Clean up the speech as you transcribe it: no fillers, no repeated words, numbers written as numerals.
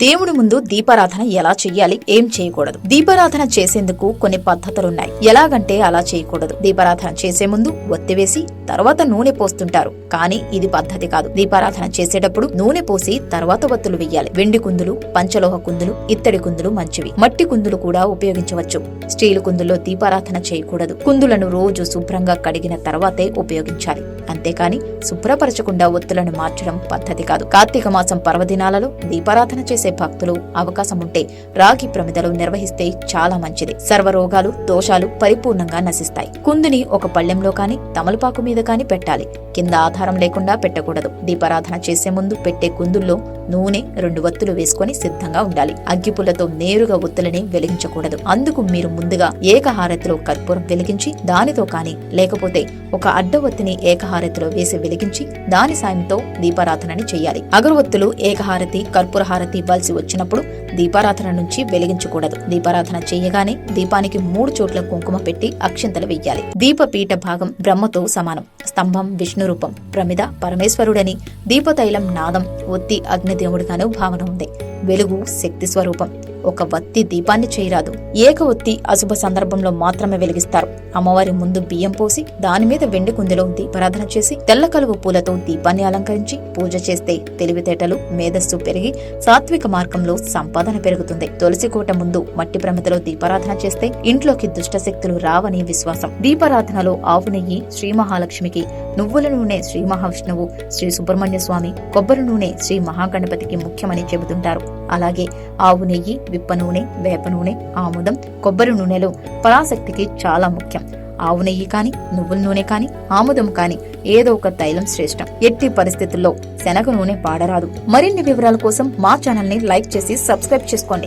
దేవుడి ముందు దీపారాధన ఎలా చెయ్యాలి, ఏం చేయకూడదు? దీపారాధన చేసేందుకు కొన్ని పద్ధతులున్నాయి. ఎలాగంటే అలా చేయకూడదు. దీపారాధన చేసే ముందు ఒత్తి వేసి తర్వాత నూనె పోస్తుంటారు, కానీ ఇది పద్ధతి కాదు. దీపారాధన చేసేటప్పుడు నూనె పోసి తర్వాత ఒత్తులు వెయ్యాలి. వెండి కుందులు, పంచలోహ కుందులు, ఇత్తడి కుందులు మంచివి. మట్టి కుందులు కూడా ఉపయోగించవచ్చు. స్టీలు కుందుల్లో దీపారాధన చేయకూడదు. కుందులను రోజు శుభ్రంగా కడిగిన తర్వాతే ఉపయోగించాలి. అంతేకాని శుభ్రపరచకుండా ఒత్తులను మార్చడం పద్ధతి కాదు. కార్తీక మాసం పర్వదినాలలో దీపారాధన చేసే భక్తులు అవకాశం ఉంటే రాగి ప్రమిదలు నిర్వహిస్తే చాలా మంచిది. సర్వరోగాలు, దోషాలు పరిపూర్ణంగా నశిస్తాయి. కుందుని ఒక పళ్ళెంలో కాని తమలపాకు మీద కాని పెట్టాలి. కింద ఆధారం లేకుండా పెట్టకూడదు. దీపారాధన చేసే ముందు పెట్టే కుందుల్లో నూనె 2 ఒత్తులు వేసుకుని సిద్ధంగా ఉండాలి. అగ్గిపుల్లతో నేరుగా ఒత్తులని వెలిగించకూడదు. అందుకు మీరు ముందుగా ఏకహారతిలో కర్పూరం వెలిగించి దానితో కాని లేకపోతే ఒక అడ్డ ఒత్తిని ఏకహారతిలో వేసి వెలిగించి దాని సాయంతో దీపారాధనని చెయ్యాలి. అగరవత్తులు ఏకహారతి, కర్పూర హారతి ఇవ్వాల్సి వచ్చినప్పుడు దీపారాధన నుంచి వెలిగించకూడదు. దీపారాధన చేయగానే దీపానికి 3 చోట్ల కుంకుమ పెట్టి అక్షింతలు వెయ్యాలి. దీపపీఠ భాగం బ్రహ్మతో సమానం. స్తంభం విష్ణు రూపం, ప్రమిద పరమేశ్వరుడని, దీపతైలం నాదం, ఒత్తి అగ్నిదేవుడిగాను భావన ఉంది. వెలుగు శక్తి స్వరూపం. ఒక వత్తి దీపాన్ని చేయరాదు. ఏక ఒత్తి అశుభ సందర్భంలో మాత్రమే వెలిగిస్తారు. అమ్మవారి ముందు బియ్యం పోసి దాని మీద వెండి కుందిలో దీపారాధన చేసి తెల్ల కలువ పూలతో దీపాన్ని అలంకరించి పూజ చేస్తే తెలివితేటలు, మేధస్సు పెరిగి సాత్విక మార్గంలో సంపాదన పెరుగుతుంది. తులసి కోట ముందు మట్టి ప్రమిదలో దీపారాధన చేస్తే ఇంట్లోకి దుష్టశక్తులు రావని విశ్వాసం. దీపారాధనలో ఆవు నెయ్యి శ్రీ మహాలక్ష్మికి, నువ్వుల నూనె శ్రీ మహావిష్ణువు, శ్రీ సుబ్రహ్మణ్య స్వామి, కొబ్బరి నూనె శ్రీ మహాగణపతికి ముఖ్యమని చెబుతుంటారు. అలాగే ఆవు నెయ్యి, విప్ప నూనె, వేప నూనె, ఆముదం, కొబ్బరి నూనెలు పరాశక్తికి చాలా ముఖ్యం. ఆవు నెయ్యి కాని, నువ్వుల నూనె కాని, ఆముదం కాని ఏదో ఒక తైలం శ్రేష్టం. ఎట్టి పరిస్థితుల్లో శనగ నూనె వాడరాదు. మరిన్ని వివరాల కోసం మా ఛానల్ ని లైక్ చేసి సబ్స్క్రైబ్ చేసుకోండి.